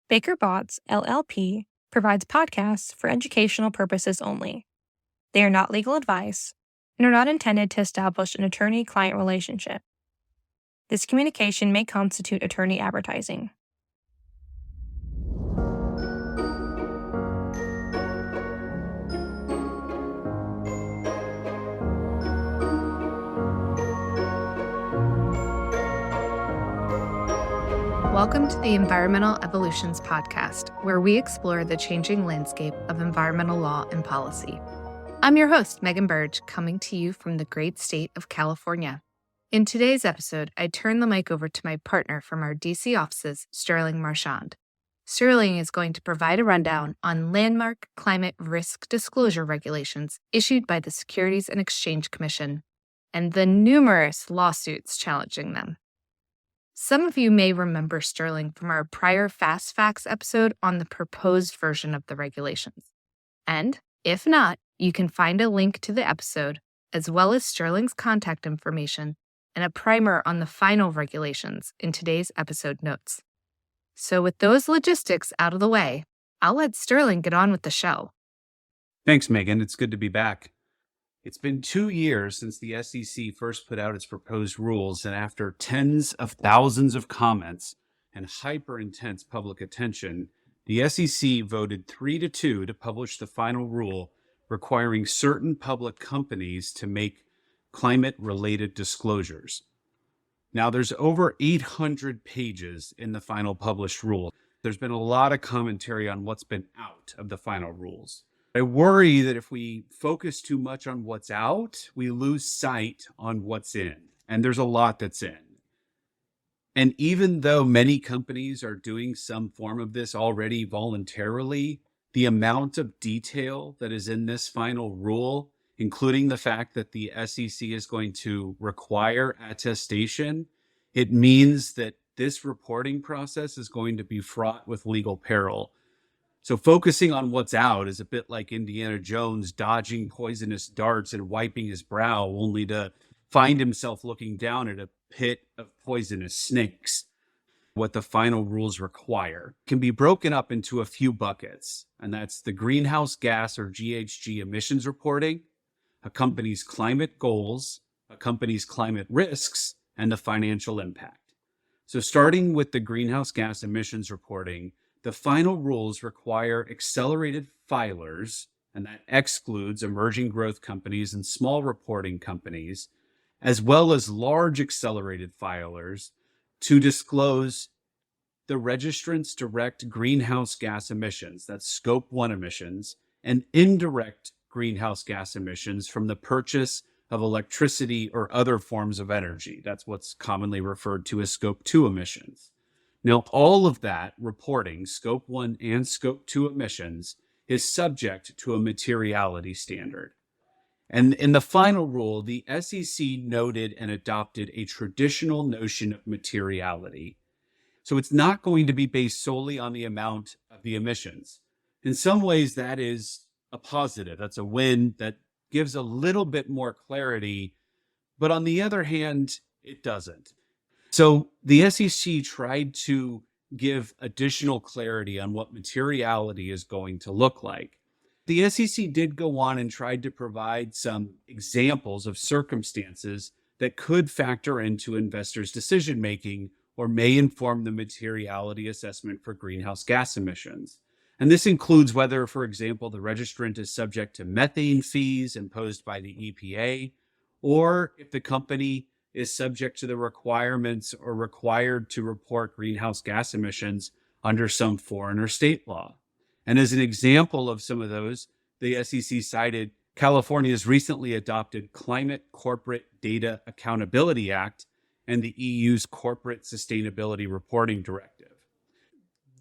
Baker Botts, LLP, provides podcasts for educational purposes only. They are not legal advice and are not intended to establish an attorney-client relationship. This communication may constitute attorney advertising. Welcome to the Environmental Evolutions Podcast, where we explore the changing landscape of environmental law and policy. I'm your host, Megan Burge, coming to you from the great state of California. In today's episode, I turn the mic over to my partner from our DC offices, Sterling Marchand. Sterling is going to provide a rundown on landmark climate risk disclosure regulations issued by the Securities and Exchange Commission and the numerous lawsuits challenging them. Some of you may remember Sterling from our prior Fast Facts episode on the proposed version of the regulations. And if not, you can find a link to the episode, as well as Sterling's contact information and a primer on the final regulations in today's episode notes. So with those logistics out of the way, I'll let Sterling get on with the show. Thanks, Megan. It's good to be back. It's been 2 years since the SEC first put out its proposed rules, and after tens of thousands of comments and hyper-intense public attention, the SEC voted 3-2 to publish the final rule requiring certain public companies to make climate-related disclosures. Now, there's over 800 pages in the final published rule. There's been a lot of commentary on what's been out of the final rules. I worry that if we focus too much on what's out, we lose sight on what's in. And there's a lot that's in. And even though many companies are doing some form of this already voluntarily, the amount of detail that is in this final rule, including the fact that the SEC is going to require attestation, it means that this reporting process is going to be fraught with legal peril. So focusing on what's out is a bit like Indiana Jones dodging poisonous darts and wiping his brow, only to find himself looking down at a pit of poisonous snakes. What the final rules require can be broken up into a few buckets, and that's the greenhouse gas or GHG emissions reporting, a company's climate goals, a company's climate risks, and the financial impact. So starting with the greenhouse gas emissions reporting, the final rules require accelerated filers, and that excludes emerging growth companies and small reporting companies, as well as large accelerated filers, to disclose the registrant's direct greenhouse gas emissions, that's Scope 1 emissions, and indirect greenhouse gas emissions from the purchase of electricity or other forms of energy. That's what's commonly referred to as Scope 2 emissions. Now, all of that reporting, Scope 1 and Scope 2 emissions, is subject to a materiality standard. And in the final rule, the SEC noted and adopted a traditional notion of materiality. So it's not going to be based solely on the amount of the emissions. In some ways, that is a positive. That's a win that gives a little bit more clarity. But on the other hand, it doesn't. So the SEC tried to give additional clarity on what materiality is going to look like. The SEC did go on and tried to provide some examples of circumstances that could factor into investors' decision-making or may inform the materiality assessment for greenhouse gas emissions. And this includes whether, for example, the registrant is subject to methane fees imposed by the EPA, or if the company is subject to the requirements or required to report greenhouse gas emissions under some foreign or state law. And as an example of some of those, the SEC cited California's recently adopted Climate Corporate Data Accountability Act and the EU's Corporate Sustainability Reporting Directive.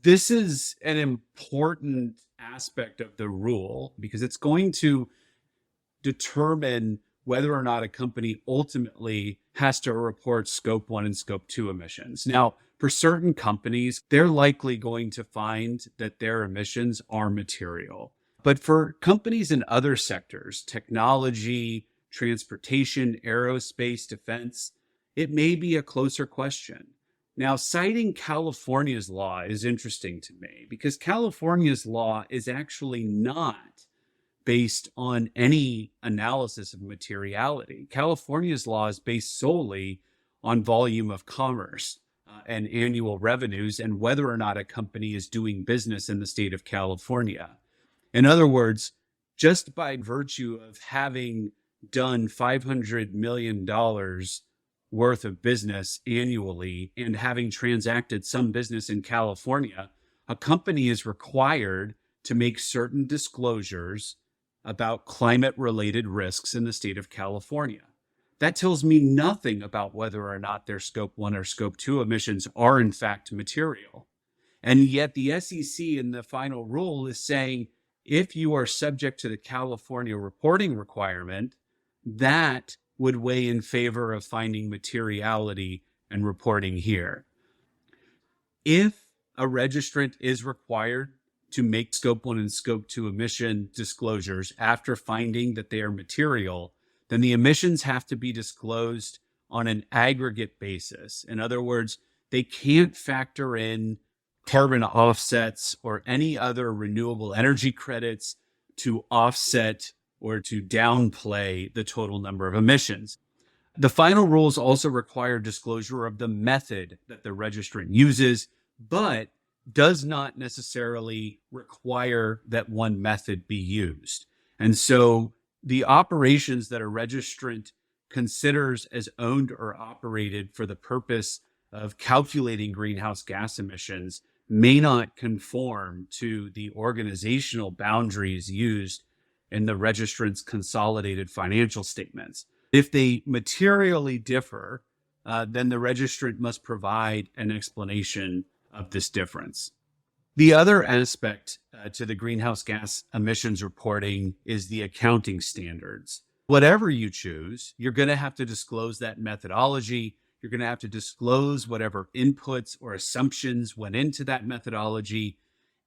This is an important aspect of the rule because it's going to determine whether or not a company ultimately has to report Scope 1 and Scope 2 emissions. Now, for certain companies, they're likely going to find that their emissions are material. But for companies in other sectors, technology, transportation, aerospace, defense, it may be a closer question. Now, citing California's law is interesting to me because California's law is actually not based on any analysis of materiality. California's law is based solely on volume of commerce and annual revenues and whether or not a company is doing business in the state of California. In other words, just by virtue of having done $500 million worth of business annually and having transacted some business in California, a company is required to make certain disclosures about climate-related risks in the state of California. That tells me nothing about whether or not their Scope 1 or Scope 2 emissions are in fact material. And yet the SEC in the final rule is saying, if you are subject to the California reporting requirement, that would weigh in favor of finding materiality and reporting here. If a registrant is required to make Scope 1 and Scope 2 emission disclosures after finding that they are material, then the emissions have to be disclosed on an aggregate basis. In other words, they can't factor in carbon offsets or any other renewable energy credits to offset or to downplay the total number of emissions. The final rules also require disclosure of the method that the registrant uses, but does not necessarily require that one method be used. And so the operations that a registrant considers as owned or operated for the purpose of calculating greenhouse gas emissions may not conform to the organizational boundaries used in the registrant's consolidated financial statements. If they materially differ, then the registrant must provide an explanation of this difference. The other aspect to the greenhouse gas emissions reporting is the accounting standards. Whatever you choose, you're going to have to disclose that methodology. You're going to have to disclose whatever inputs or assumptions went into that methodology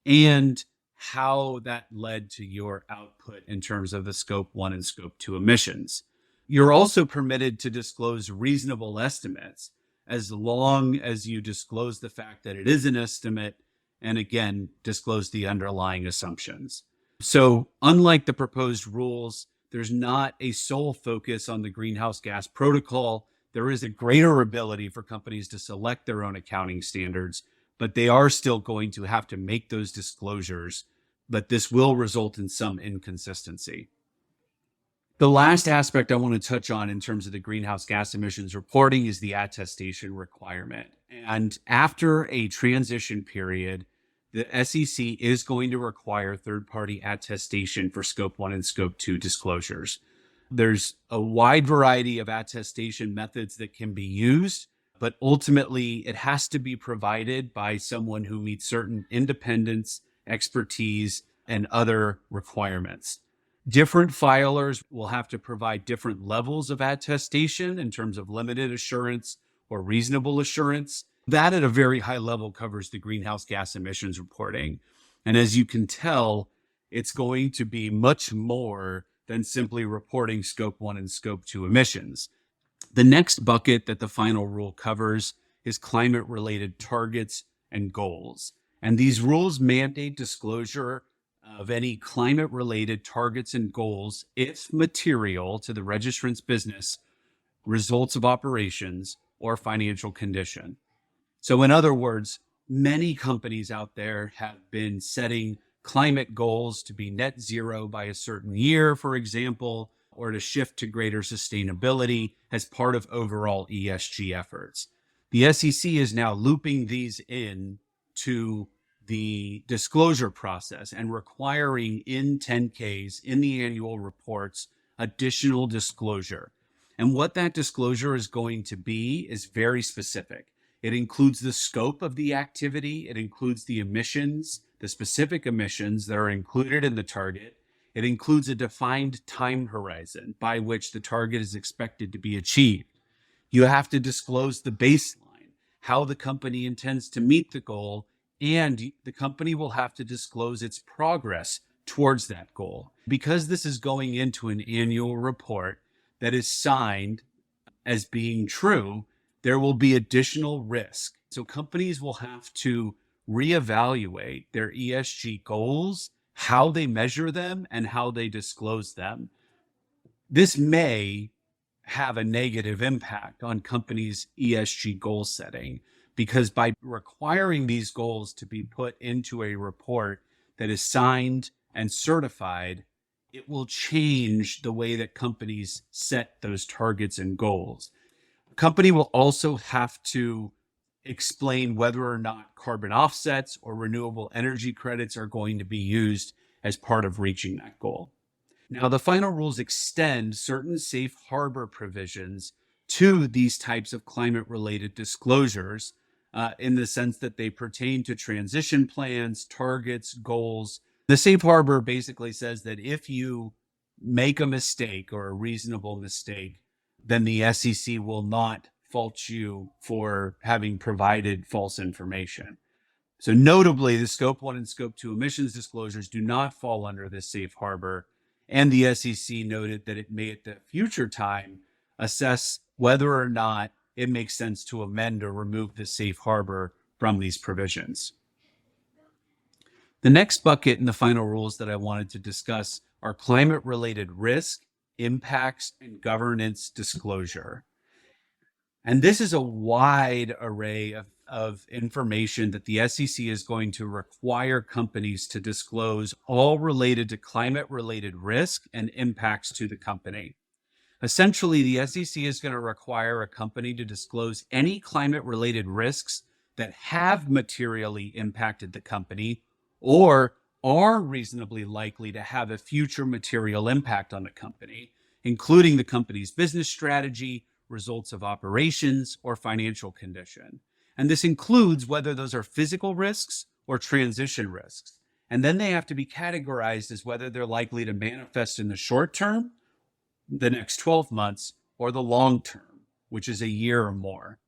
and how that led to your output in terms of the Scope 1 and Scope 2 emissions. You're also permitted to disclose reasonable estimates as long as you disclose the fact that it is an estimate and, again, disclose the underlying assumptions. So unlike the proposed rules, there's not a sole focus on the greenhouse gas protocol. There is a greater ability for companies to select their own accounting standards, but they are still going to have to make those disclosures, but this will result in some inconsistency. The last aspect I want to touch on in terms of the greenhouse gas emissions reporting is the attestation requirement. And after a transition period, the SEC is going to require third-party attestation for Scope 1 and Scope 2 disclosures. There's a wide variety of attestation methods that can be used, but ultimately it has to be provided by someone who meets certain independence, expertise, and other requirements. Different filers will have to provide different levels of attestation in terms of limited assurance or reasonable assurance. That at a very high level covers the greenhouse gas emissions reporting. And as you can tell, it's going to be much more than simply reporting Scope 1 and Scope 2 emissions. The next bucket that the final rule covers is climate-related targets and goals. And these rules mandate disclosure of any climate-related targets and goals, if material to the registrant's business, results of operations, or financial condition. So in other words, many companies out there have been setting climate goals to be net zero by a certain year, for example, or to shift to greater sustainability as part of overall ESG efforts. The SEC is now looping these in to the disclosure process and requiring in 10Ks, in the annual reports, additional disclosure. And what that disclosure is going to be is very specific. It includes the scope of the activity. It includes the emissions, the specific emissions that are included in the target. It includes a defined time horizon by which the target is expected to be achieved. You have to disclose the baseline, how the company intends to meet the goal, and the company will have to disclose its progress towards that goal. Because this is going into an annual report that is signed as being true, there will be additional risk So companies will have to reevaluate their ESG goals, how they measure them, and how they disclose them. This may have a negative impact on companies' ESG goal setting, because by requiring these goals to be put into a report that is signed and certified, it will change the way that companies set those targets and goals. A company will also have to explain whether or not carbon offsets or renewable energy credits are going to be used as part of reaching that goal. Now, the final rules extend certain safe harbor provisions to these types of climate-related disclosures in the sense that they pertain to transition plans, targets, goals. The safe harbor basically says that if you make a mistake or a reasonable mistake, then the SEC will not fault you for having provided false information. So notably, the Scope 1 and Scope 2 emissions disclosures do not fall under this safe harbor. And the SEC noted that it may at the future time assess whether or not it makes sense to amend or remove the safe harbor from these provisions. The next bucket in the final rules that I wanted to discuss are climate-related risk, impacts, and governance disclosure. And this is a wide array of information that the SEC is going to require companies to disclose, all related to climate-related risk and impacts to the company. Essentially, the SEC is going to require a company to disclose any climate-related risks that have materially impacted the company or are reasonably likely to have a future material impact on the company, including the company's business strategy, results of operations, or financial condition. And this includes whether those are physical risks or transition risks. And then they have to be categorized as whether they're likely to manifest in the short term, the next 12 months, or the long term, which is a year or more.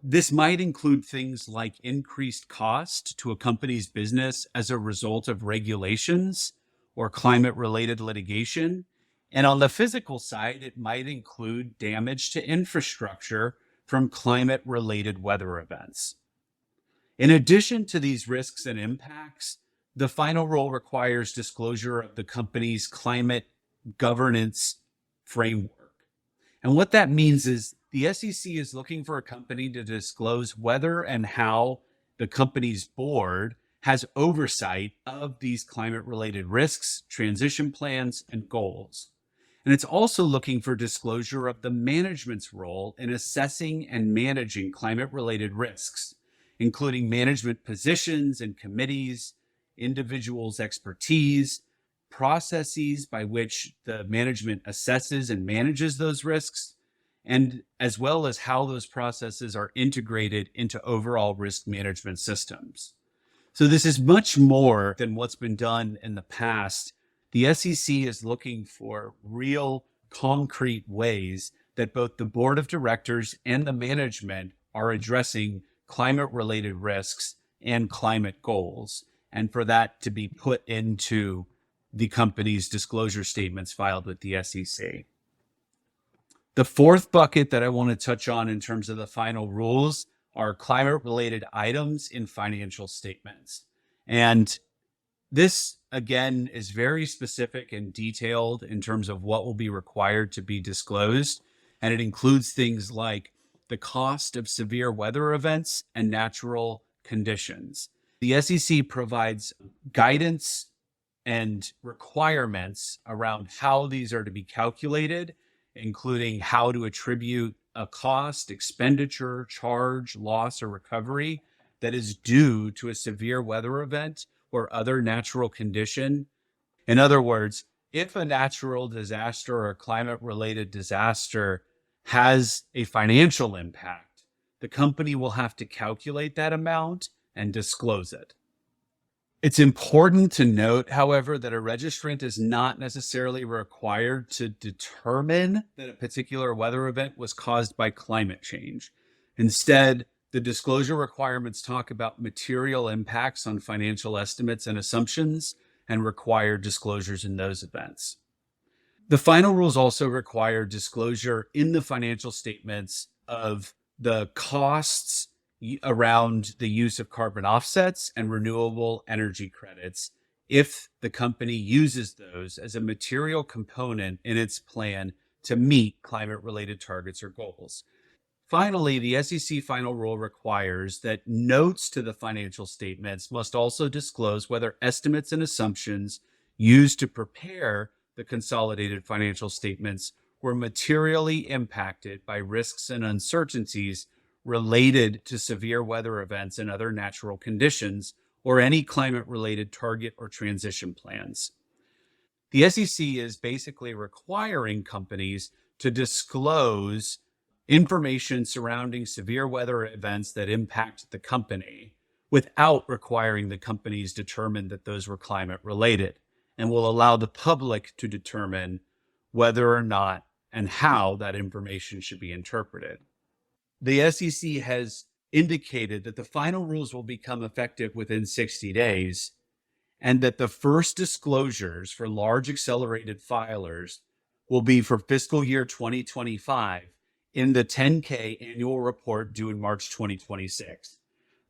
This might include things like increased cost to a company's business as a result of regulations or climate-related litigation. And on the physical side, it might include damage to infrastructure from climate-related weather events. In addition to these risks and impacts, the final rule requires disclosure of the company's climate governance framework. And what that means is the SEC is looking for a company to disclose whether and how the company's board has oversight of these climate-related risks, transition plans, and goals. And it's also looking for disclosure of the management's role in assessing and managing climate-related risks, including management positions and committees, individuals' expertise, processes by which the management assesses and manages those risks, and as well as how those processes are integrated into overall risk management systems. So this is much more than what's been done in the past. The SEC is looking for real concrete ways that both the board of directors and the management are addressing climate-related risks and climate goals, and for that to be put into the company's disclosure statements filed with the SEC. The fourth bucket that I want to touch on in terms of the final rules are climate-related items in financial statements. And this, again, is very specific and detailed in terms of what will be required to be disclosed. And it includes things like the cost of severe weather events and natural conditions. The SEC provides guidance and requirements around how these are to be calculated, including how to attribute a cost, expenditure, charge, loss, or recovery that is due to a severe weather event or other natural condition. In other words, if a natural disaster or a climate-related disaster has a financial impact, the company will have to calculate that amount and disclose it. It's important to note, however, that a registrant is not necessarily required to determine that a particular weather event was caused by climate change. Instead, the disclosure requirements talk about material impacts on financial estimates and assumptions and require disclosures in those events. The final rules also require disclosure in the financial statements of the costs around the use of carbon offsets and renewable energy credits if the company uses those as a material component in its plan to meet climate-related targets or goals. Finally, the SEC final rule requires that notes to the financial statements must also disclose whether estimates and assumptions used to prepare the consolidated financial statements were materially impacted by risks and uncertainties related to severe weather events and other natural conditions or any climate-related target or transition plans. The SEC is basically requiring companies to disclose information surrounding severe weather events that impact the company without requiring the companies determine that those were climate related, and will allow the public to determine whether or not and how that information should be interpreted. The SEC has indicated that the final rules will become effective within 60 days, and that the first disclosures for large accelerated filers will be for fiscal year 2025 in the 10K annual report due in March 2026.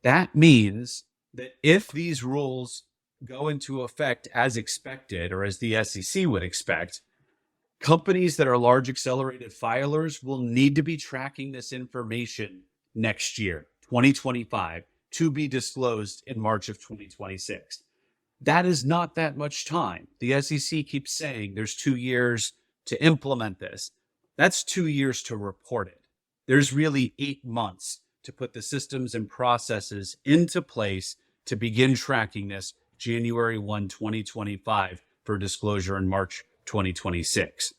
That means that if these rules go into effect as expected, or as the SEC would expect, companies that are large accelerated filers will need to be tracking this information next year, 2025, to be disclosed in March of 2026. That is not that much time. The SEC keeps saying there's 2 years to implement this. That's 2 years to report it. There's really 8 months to put the systems and processes into place to begin tracking this January 1, 2025 for disclosure in March 2026.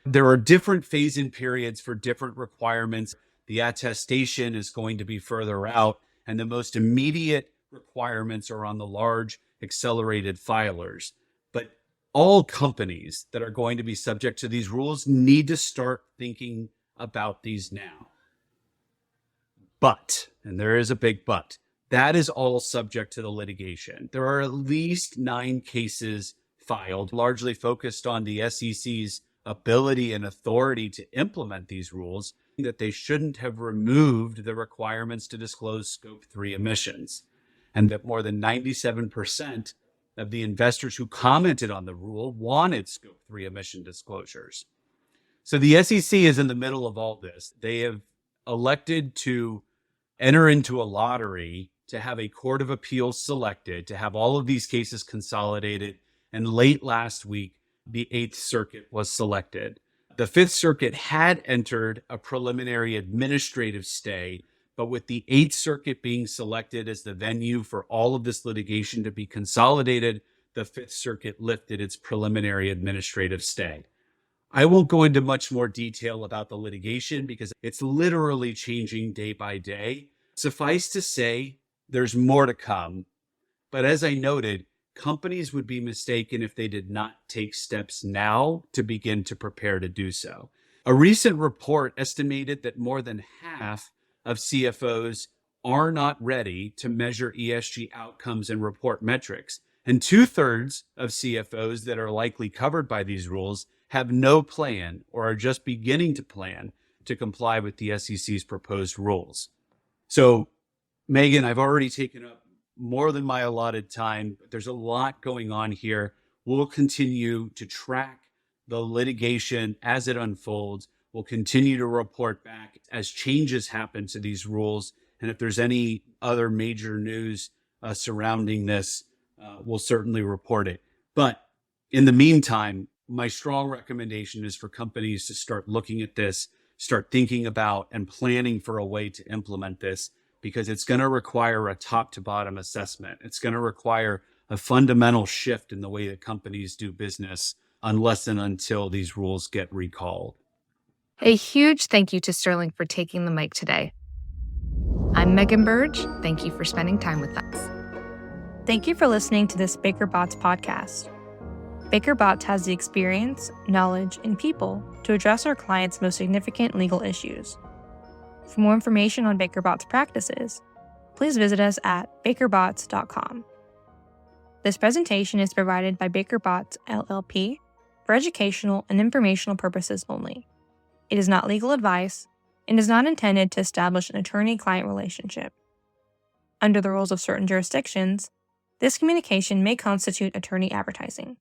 There are different phase-in periods for different requirements. The attestation is going to be further out, and the most immediate requirements are on the large accelerated filers. But all companies that are going to be subject to these rules need to start thinking about these now. But, and there is a big but, that is all subject to the litigation. There are at least 9 cases filed, largely focused on the SEC's ability and authority to implement these rules, that they shouldn't have removed the requirements to disclose Scope 3 emissions, and that more than 97% of the investors who commented on the rule wanted Scope 3 emission disclosures. So the SEC is in the middle of all this. They have elected to enter into a lottery to have a court of appeals selected, to have all of these cases consolidated. And late last week, the 8th Circuit was selected. The 5th Circuit had entered a preliminary administrative stay, but with the 8th Circuit being selected as the venue for all of this litigation to be consolidated, the 5th Circuit lifted its preliminary administrative stay. I won't go into much more detail about the litigation because it's literally changing day by day. Suffice to say, there's more to come. But as I noted, companies would be mistaken if they did not take steps now to begin to prepare to do so. A recent report estimated that more than half of CFOs are not ready to measure ESG outcomes and report metrics. And 2/3 of CFOs that are likely covered by these rules have no plan or are just beginning to plan to comply with the SEC's proposed rules. So, Megan, I've already taken up more than my allotted time. There's a lot going on here. We'll continue to track the litigation as it unfolds. We'll continue to report back as changes happen to these rules. And if there's any other major news surrounding this, we'll certainly report it. But in the meantime, my strong recommendation is for companies to start looking at this, start thinking about and planning for a way to implement this, because it's going to require a top to bottom assessment. It's going to require a fundamental shift in the way that companies do business unless and until these rules get recalled. A huge thank you to Sterling for taking the mic today. I'm Megan Burge. Thank you for spending time with us. Thank you for listening to this Baker Botts podcast. Baker Botts has the experience, knowledge, and people to address our clients' most significant legal issues. For more information on Baker Botts practices, please visit us at bakerbotts.com. This presentation is provided by Baker Botts LLP for educational and informational purposes only. It is not legal advice and is not intended to establish an attorney-client relationship. Under the rules of certain jurisdictions, this communication may constitute attorney advertising.